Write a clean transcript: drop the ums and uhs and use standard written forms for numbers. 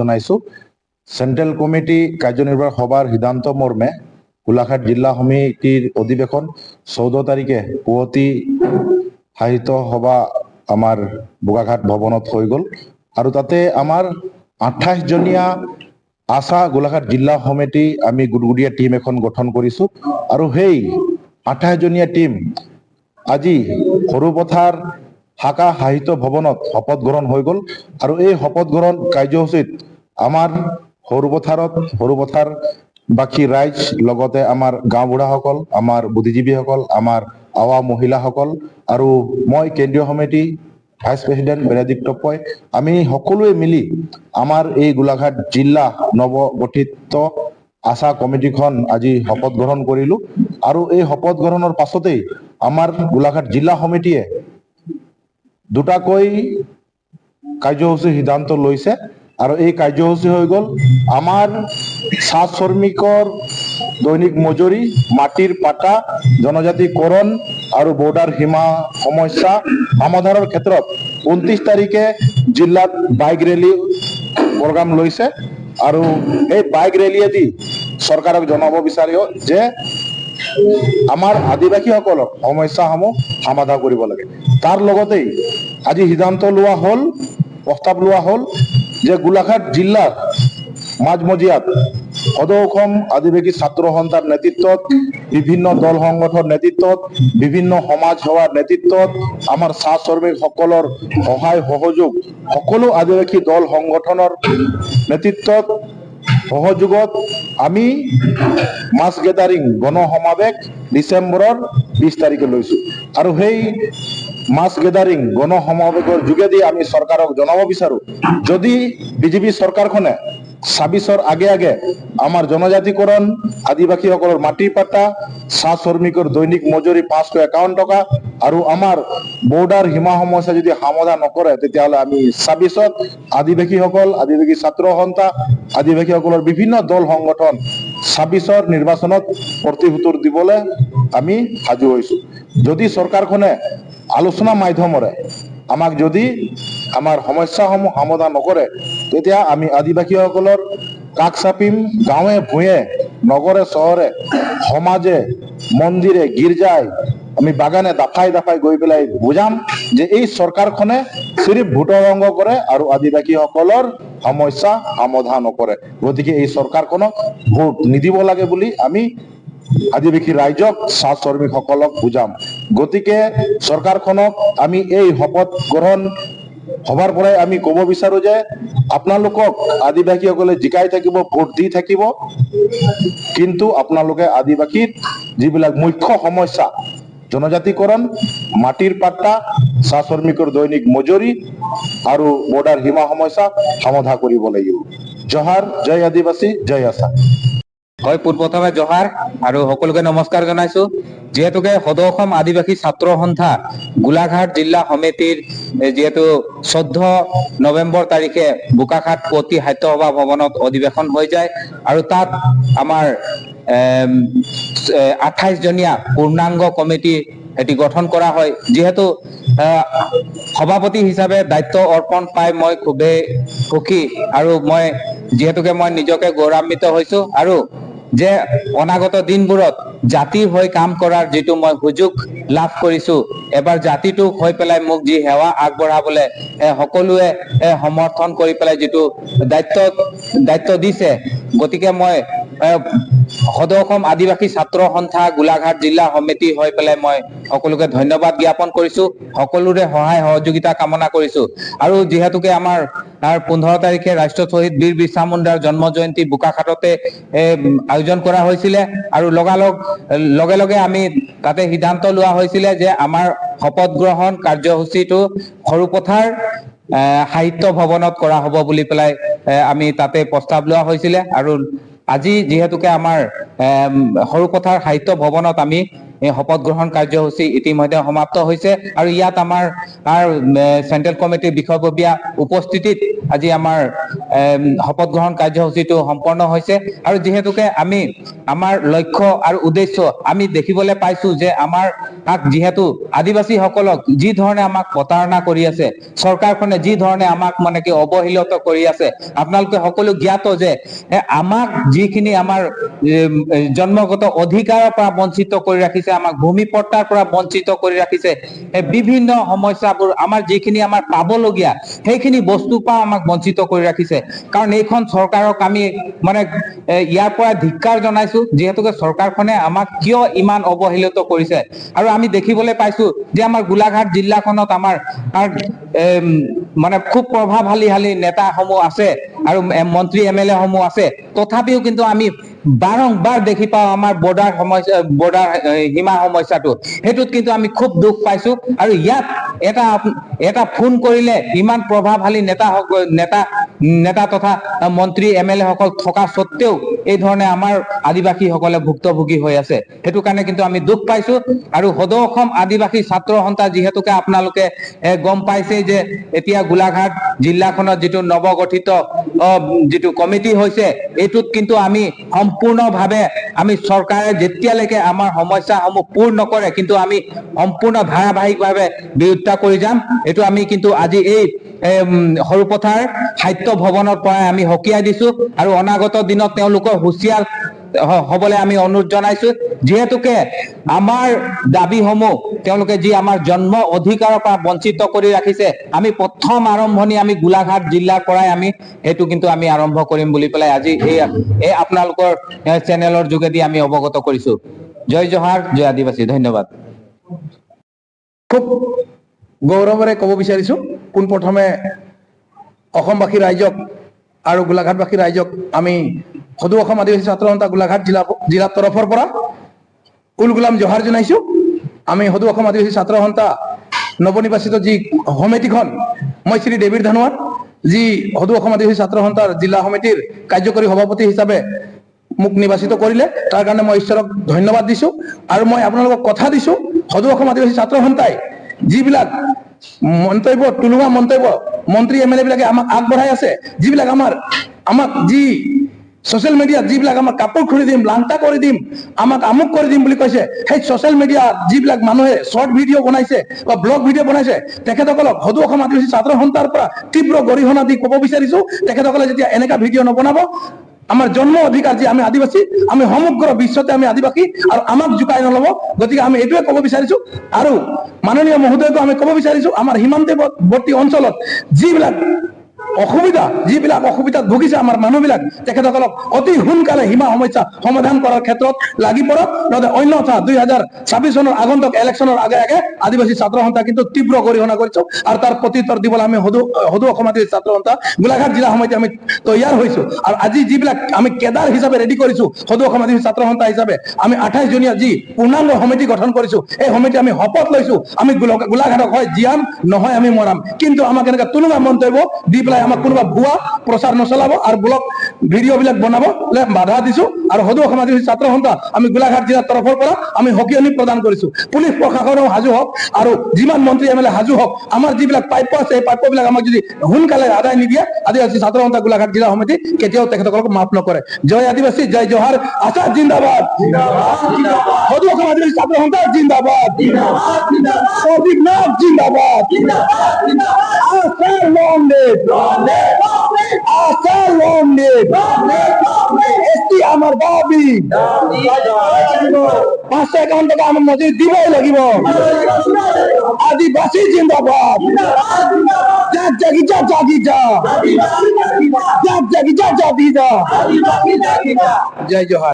জনাইছো। Central committee কাৰ্যনিৰ্বাহী সভাৰ সিদ্ধান্ত মৰ্মে গোলাঘাট জিলা সমিতিৰ অধিবেশন 14 তাৰিখে পুৱতি সাহিত্য সভা আমার বোকাঘাট ভবনত হৈ গল আর তাতে আমার 28 জনীয়া আশা গোলাঘাট জিলা সমিতি আমি গুটগুটীয়া টিম এখন গঠন কৰিছো আৰু সেই 28 জনীয়া টিম আজি সৰুপথাৰ হাকা সাহিত্য ভবনত শপত গ্ৰহণ হৈ গল আৰু এই শপত গ্ৰহণ কাৰ্যসূচীত আমাৰ সৰুপথাৰ বাকী ৰাইজ লগতে আমাৰ গাঁওবুঢ়াসকল আমাৰ বুদ্ধিজীৱীসকল আমাৰ আৱা মহিলাসকল আৰু মই কেন্দ্ৰীয় সমিতি ভাইস প্ৰেসিডেন্ট বেনাদিক টপ্পই আমি সকলোৱে মিলি আমাৰ এই গোলাঘাট জিলা নৱগঠিত আশা কমিটিখন আজি শপত গ্ৰহণ কৰিলো আৰু এই শপত গ্ৰহণৰ পাছতেই আমাৰ গোলাঘাট জিলা সমিতিয়ে দুটাকৈ কাৰ্যসূচী সিদ্ধান্ত লৈছে আৰু এই কাৰ্যসূচী হৈ গল আমাৰ চাহ শ্ৰমিকৰ দৈনিক মজুৰি মাটিৰ পাটা জনজাতিকৰণ আৰু বৰ্ডাৰ সীমা সমস্যা সমাধানৰ ক্ষেত্ৰত 29 তাৰিখে জিলাত বাইক ৰেলী প্ৰগ্ৰাম লৈছে আৰু এই বাইক ৰেলীয়েদি চৰকাৰক জনাব বিচাৰিও যে আমাৰ আদিবাসীসকলৰ সমস্যাসমূহ সমাধান কৰিব লাগে। তাৰ লগতেই আজি সিদ্ধান্ত লোৱা হ'ল প্ৰস্তাৱ লোৱা হ'ল যে গোলাঘাট জিলাৰ মাজমজিয়াত সদৌ অসম আদিবাসী ছাত্ৰ সন্থাৰ নেতৃত্বত বিভিন্ন দল সংগঠনৰ নেতৃত্বত বিভিন্ন সমাজ সেৱাৰ নেতৃত্বত আমাৰ চাহ শ্ৰমিকসকলৰ সহায় সহযোগ সকলো আদিবাসী দল সংগঠনৰ নেতৃত্বত সহযোগত আমি মাছ গেদাৰিং গণ সমাৱেশ ডিচেম্বৰৰ 20 তাৰিখে লৈছো আৰু সেই মাছ গেদাৰিং গণ সমাৱেশৰ যোগেদি আমি চৰকাৰক জনাব বিচাৰো যদি বিজেপি চৰকাৰখনে 26ৰ আগে আমাৰ জনজাতিকৰণ আদিবাসীসকলৰ মাটিৰ পাটা চাহ শ্ৰমিকৰ দৈনিক মজুৰি 551 টকা আৰু আমাৰ বৰ্ডাৰ সীমা সমস্যা যদি সমাধান নকৰে তেতিয়াহ'লে আমি 26ত আদিবাসীসকল আদিবাসী ছাত্ৰ সন্থা আদিবাসীসকলৰ বিভিন্ন দল সংগঠন 26ৰ নিৰ্বাচনত প্ৰতিভূতৰ দিবলৈ আমি সাজু হৈছো। যদি চৰকাৰখনে আলোচনা মাধ্যমেৰে আমাক যদি আমাৰ সমস্যাসমূহ সমাধান নকৰে তেতিয়া আমি আদিবাসীসকলৰ কাষ চাপিম গাঁৱে ভূঞে নগৰে চহৰে সমাজে মন্দিৰে গীৰ্জাই আমি বাগানে দাফাই গৈ পেলাই বুজাম যে এই চৰকাৰখনে চিৰিফ ভোটৰ অংগ কৰে আৰু আদিবাসীসকলৰ সমস্যা সমাধান নকৰে। গতিকে এই চৰকাৰখনক ভোট নিদিব লাগে বুলি আমি আদিবাসী ৰাইজক চাহ শ্ৰমিকসকলক বুজাম। গতিকে চৰকাৰখনক আমি এই শপত গ্ৰহণ সভাৰ পৰাই আমি ক'ব বিচাৰো যে আপোনালোকক আদিবাসীসকলে জিকাই থাকিব ভোট দি থাকিব কিন্তু আপোনালোকে আদিবাসীৰ যিবিলাক মুখ্য সমস্যা জনজাতিকৰণ মাটিৰ পাট্টা চাহ শ্ৰমিকৰ দৈনিক মজুৰি আৰু বৰ্ডাৰ সীমা সমস্যা সমাধান কৰিব লাগিব। জহাৰ জয় আদিবাসী জয় আশা। হয়, পোনপ্ৰথমে জহাৰ আৰু সকলোকে নমস্কাৰ জনাইছো। যিহেতুকে সদৌ অসম আদিবাসী ছাত্ৰ সন্থা গোলাঘাট জিলা সমিতিৰ যিহেতু 14 নৱেম্বৰ তাৰিখে বোকাখাট পুৱতি সাহিত্য সভা ভৱনত অধিৱেশন হৈ যায় আৰু তাত আমাৰ 28 জনীয়া পূৰ্ণাংগ কমিটি এটি গঠন কৰা হয়। যিহেতু সভাপতি হিচাপে দায়িত্ব অৰ্পণ পাই মই খুবেই সুখী আৰু মই যিহেতুকে মই নিজকে গৌৰৱান্বিত হৈছো আৰু যে অনাগত দিনবোৰত জাতিৰ হৈ কাম কৰাৰ যিটো মই সুযোগ লাভ কৰিছো এবাৰ জাতিটো হৈ পেলাই মোক যি সেৱা আগবঢ়াবলৈ সকলোৱে সমৰ্থন কৰি পেলাই যিটো দায়িত্ব দিছে গতিকে মই সদৌ অসম আদিবাসী ছাত্ৰ সন্থা গোলাঘাট জিলা সমিতি হৈ পেলাই মই সকলোকে ধন্যবাদ জ্ঞাপন কৰিছো, সকলোৰে সহায় সহযোগিতা কামনা কৰিছো। আৰু যিহেতুকে আমাৰ 15 তাৰিখে ৰাষ্ট্ৰীয় শ্বহীদ বীৰ বিৰছা মুণ্ডাৰ জন্ম জয়ন্তী বোকাখাটতে আয়োজন কৰা হৈছিলে আৰু লগে লগে আমি তাতে সিদ্ধান্ত লোৱা হৈছিলে যে আমাৰ শপত গ্ৰহণ কাৰ্যসূচীটো সৰুপথাৰ সাহিত্য ভৱনত কৰা হ'ব বুলি পেলাই আমি তাতে প্ৰস্তাৱ লোৱা হৈছিলে আৰু আজি যিহেতুকে আমাৰ সৰুপথাৰ সাহিত্য ভৱনত আমি এই শপত গ্ৰহণ কাৰ্যসূচী ইতিমধ্যে সমাপ্ত হৈছে আৰু ইয়াত আমাৰ চেন্ট্ৰেল কমিটিৰ বিষয়ববীয়া উপস্থিতিত আজি আমাৰ শপত গ্ৰহণ কাৰ্যসূচীটো সম্পন্ন হৈছে আৰু যিহেতুকে আমি আমাৰ লক্ষ্য আৰু উদ্দেশ্য আমি দেখিবলৈ পাইছো যে আমাৰ যিহেতু আদিবাসীসকলক যি ধৰণে আমাক প্ৰতাৰণা কৰি আছে চৰকাৰখনে যি ধৰণে আমাক মানে কি অৱহেলিত কৰি আছে আপোনালোকে সকলো জ্ঞাত যে আমাক যিখিনি আমাৰ জন্মগত অধিকাৰৰ পৰা বঞ্চিত কৰি ৰাখিছে আমাক ভূমি পট্টাৰ পৰা বঞ্চিত কৰি ৰাখিছে বিভিন্ন সমস্যাবোৰ আমাৰ যিখিনি আমাৰ পাবলগীয়া সেইখিনি বস্তুৰ পৰা আমাক বঞ্চিত কৰি ৰাখিছে কাৰণ এইখন চৰকাৰক আমি মানে ইয়াৰ পৰা ধিক্কাৰ জনাইছো যিহেতুকে চৰকাৰখনে আমাক কিয় ইমান অৱহেলিত কৰিছে আৰু আমি দেখিবলৈ পাইছো যে আমাৰ গোলাঘাট জিলাখনত আমাৰ মানে খুব প্ৰভাৱশালী নেতাসমূহ আছে আৰু মন্ত্ৰী এমএলএ সমূহ আছে তথাপিও কিন্তু আমি বাৰংবাৰ দেখি পাওঁ আমাৰ বৰ্ডাৰ সীমা সমস্যাটো সেইটোত কিন্তু আমি খুব দুখ পাইছো আৰু ইয়াত এটা ফোন কৰিলে ইমান প্ৰভাৱশালী নেতা তথা মন্ত্ৰী এমএলএ সকল থকা সত্ত্বেও এই ধৰণে আমাৰ আদিবাসীসকলে ভুক্তভোগী হৈ আছে সেইটো কাৰণে কিন্তু আমি দুখ পাইছো আৰু সদৌ অসম আদিবাসী ছাত্ৰ সন্থা যিহেতুকে আপোনালোকে গম পাইছে যে এতিয়া গোলাঘাট জিলাখনত যিটো নৱগঠিত যিটো কমিটি হৈছে এইটোত কিন্তু আমি সম্পূৰ্ণভাৱে আমি চৰকাৰে যেতিয়ালৈকে আমাৰ সমস্যাসমূহ পূৰ্ণ নকৰে কিন্তু আমি সম্পূৰ্ণ ধাৰাবাহিকভাৱে বিৰোধিতা কৰি যাম এইটো আমি কিন্তু আজি এই সৰুপথাৰ সাহিত্য ভৱনৰ পৰাই আমি সকীয়াই দিছো আৰু অনাগত দিনত তেওঁলোকৰ হুঁচিয়াৰ হবলৈ আমি অনুৰোধ জনাইছো যিহেতুকে আমাৰ দাবীসমূহ তেওঁলোকে যি আমাৰ জন্ম অধিকাৰৰ পৰা বঞ্চিত কৰি ৰাখিছে আমি প্ৰথম আৰম্ভণি আমি গোলাঘাট জিলাৰ পৰাই আমি সেইটো কিন্তু আমি আৰম্ভ কৰিম বুলি পেলাই আজি এই আপোনালোকৰ চেনেলৰ যোগেদি আমি অৱগত কৰিছো জয় জোহাৰ জয় আদিবাসী ধন্যবাদ খুব গৌৰৱেৰে ক'ব বিচাৰিছো পোনপ্ৰথমে অসমবাসী ৰাইজক আৰু গোলাঘাটবাসী ৰাইজক আমি সদৌ অসম আদিবাসী ছাত্ৰ সন্থা গোলাঘাট জিলাৰ তৰফৰ পৰা উলগুলাম জোহাৰ জনাইছো আমি সদৌ অসম আদিবাসী ছাত্ৰ সন্থা নৱনিৰ্বাচিত যি সমিতিখন মই শ্ৰী ডেভিড ধানোৱাত যি সদৌ অসম আদিবাসী ছাত্ৰ সন্থাৰ জিলা সমিতিৰ কাৰ্যকৰী সভাপতি হিচাপে মোক নিৰ্বাচিত কৰিলে তাৰ কাৰণে মই ঈশ্বৰক ধন্যবাদ দিছো আৰু মই আপোনালোকক কথা দিছো সদৌ অসম আদিবাসী ছাত্ৰ সন্থাই যিবিলাক মন্তব্য তুলুঙা মন্তব্য মন্ত্ৰী এমএলএ বিলাকে আমাক আগবঢ়াই আছে যিবিলাক আমাক যি সোশ্যাল মিডিয়াত যিবিলাক আমাক কাপোৰ খুলি দিম লাংটা কৰি দিম আমাক আমুক কৰি দিম বুলি কৈছে সেই সোশ্যাল মিডিয়াত যিবিলাক মানুহে শৰ্ট ভিডিঅ' বনাইছে বা ব্লগ ভিডিঅ' বনাইছে তেখেতসকলক সদৌ অসম আদিবাসী ছাত্ৰ সন্থাৰ পৰা তীব্ৰ গৰিহণা দি ক'ব বিচাৰিছো তেখেতসকলে যেতিয়া এনেকা ভিডিঅ' নবনাব আমাৰ জন্ম অধিকাৰ যি আমি আদিবাসী আমি সমগ্ৰ বিশ্বতে আমি আদিবাসী আৰু আমাক জোকাই নল'ব গতিকে আমি এইটোৱে ক'ব বিচাৰিছো আৰু মাননীয় মহোদয়কো আমি ক'ব বিচাৰিছো আমাৰ সীমান্তৱৰ্তী অঞ্চলত যিবিলাক অসুবিধাত ভুগিছে আমাৰ মানুহবিলাক তেখেতসকলক অতি সোনকালে সীমা সমস্যা সমাধান কৰাৰ ক্ষেত্ৰত লাগি পৰক নহ'লে অন্যথা 2026 চনৰ আগন্তুক ইলেকশ্যনৰ আগে আগে আদিবাসী ছাত্ৰ সন্থা কিন্তু তীব্ৰ গৰিহণা কৰিছো আৰু তাৰ প্ৰত্যুত্তৰ দিবলৈ আমি সদৌ অসম আদিবাসী ছাত্ৰ সন্থা গোলাঘাট জিলা সমিতি আমি তৈয়াৰ হৈছো আৰু আজি যিবিলাক আমি কেডাৰ হিচাপে ৰেডি কৰিছো সদৌ অসম আদিবাসী ছাত্ৰ সন্থা হিচাপে আমি 28 জনীয়া যি পূৰ্ণাংগ সমিতি গঠন কৰিছো এই সমিতি আমি শপত লৈছো আমি গোলাঘাটক হয় জীয়াম নহয় আমি মৰাম কিন্তু আমাক এনেকুৱা তুলুঙা মন্তব্য দি পেলাই আমাক কোনোবা ভুৱা প্ৰচাৰ নচলাব আৰু ব্লগ ভিডিঅ' বিলাক বনাব বাধা দিছো আৰু সদৌ অসম আদিবাসী ছাত্ৰ সন্থা আমি গোলাঘাট জিলাৰ তৰফৰ পৰা আমি সকিয়নি প্ৰদান কৰিছো পুলিচ প্ৰশাসনেও সাজু হওক আৰু যিমান মন্ত্ৰী এমএলএ সাজু হওক আমাৰ যিবিলাক প্ৰাপ্য আছে এই প্ৰাপ্যবিলাক আমাক যদি সোনকালে আদায় নিদিয়ে আদিবাসী ছাত্ৰ সন্থা গোলাঘাট জিলা সমিতি কেতিয়াও তেখেতসকলক মাফ নকৰে জয় আদিবাসী জয় জোহাৰ আজাদ জিন্দাবাদ সদৌ অসম আদিবাসী ছাত্ৰ সন্থা জিন্দাবাদ প্ৰদীপ নাথ জিন্দাবাদ আমাৰ দাবি 551 টাকা আমাৰ মজুৰি দিবই লাগিব আদিবাসী জিন্দাবাদ জাগি যা জয় জোহাৰ।